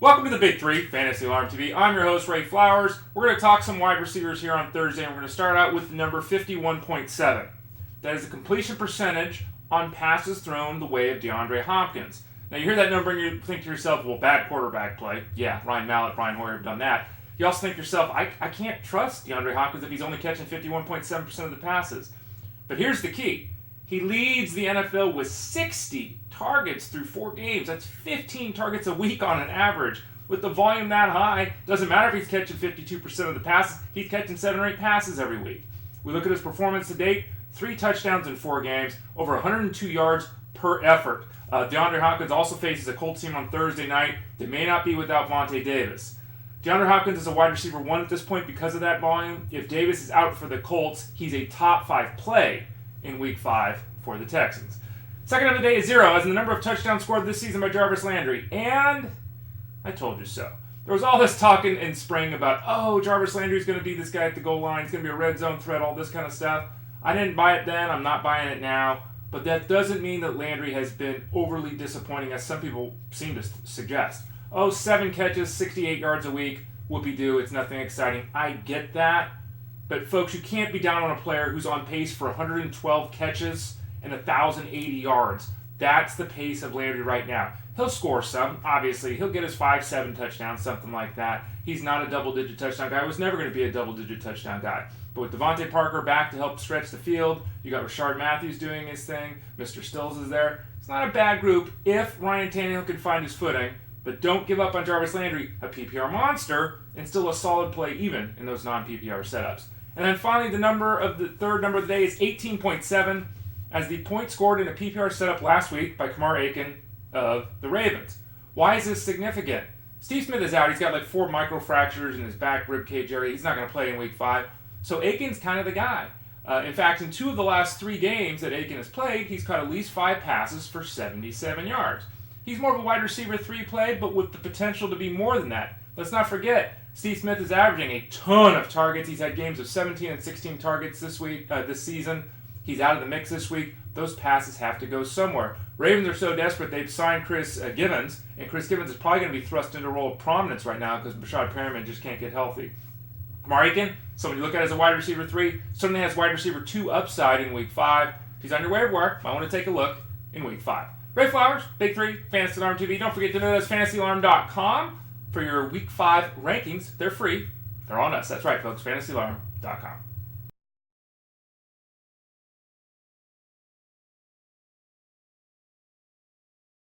Welcome to the Big Three, Fantasy Alarm TV. I'm your host, Ray Flowers. We're going to talk some wide receivers here on Thursday, and we're going to start out with the number 51.7. That is the completion percentage on passes thrown the way of DeAndre Hopkins. Now, you hear that number and you think to yourself, well, bad quarterback play. Yeah, Ryan Mallett, Brian Hoyer have done that. You also think to yourself, I can't trust DeAndre Hopkins if he's only catching 51.7% of the passes. But here's the key. He leads the NFL with 60 targets through 4 games. That's 15 targets a week on an average. With the volume that high, doesn't matter if he's catching 52% of the passes, he's catching 7 or 8 passes every week. We look at his performance to date, 3 touchdowns in 4 games, over 102 yards per effort. DeAndre Hopkins also faces a Colts team on Thursday night. They may not be without Vontae Davis. DeAndre Hopkins is a wide receiver 1 at this point because of that volume. If Davis is out for the Colts, he's a top 5 play in Week 5 for the Texans. Second of the day is 0, as in the number of touchdowns scored this season by Jarvis Landry. And I told you so. There was all this talk in spring about, Jarvis Landry's going to be this guy at the goal line. He's going to be a red zone threat, all this kind of stuff. I didn't buy it then. I'm not buying it now. But that doesn't mean that Landry has been overly disappointing, as some people seem to suggest. 7 catches, 68 yards a week, whoopee-doo, it's nothing exciting. I get that. But, folks, you can't be down on a player who's on pace for 112 catches and 1,080 yards. That's the pace of Landry right now. He'll score some, obviously. He'll get his 5-7 touchdowns, something like that. He's not a double-digit touchdown guy. He was never going to be a double-digit touchdown guy. But with Devontae Parker back to help stretch the field, you got Rashard Matthews doing his thing. Mr. Stills is there. It's not a bad group if Ryan Tannehill can find his footing. But don't give up on Jarvis Landry, a PPR monster, and still a solid play even in those non-PPR setups. And then finally, the third number of the day is 18.7, as the point scored in a PPR setup last week by Aiken of the Ravens. Why is this significant? Steve Smith is out. He's got like 4 microfractures in his back rib cage area. He's not going to play in Week 5. So Aiken's kind of the guy. In fact, in 2 of the last 3 games that Aiken has played, he's caught at least 5 passes for 77 yards. He's more of a wide receiver 3 play, but with the potential to be more than that. Let's not forget, Steve Smith is averaging a ton of targets. He's had games of 17 and 16 targets this season. He's out of the mix this week. Those passes have to go somewhere. Ravens are so desperate, they've signed Chris Givens, and Chris Givens is probably going to be thrust into a role of prominence right now because Brashad Perriman just can't get healthy. Aiken, someone you look at as a wide receiver 3, certainly has wide receiver 2 upside in Week 5. If he's on your waiver wire, might want to take a look in Week 5. Ray Flowers, Big 3, Fantasy Alarm TV. Don't forget to note us fantasyalarm.com for your Week 5 rankings. They're free. They're on us. That's right, folks, fantasyalarm.com.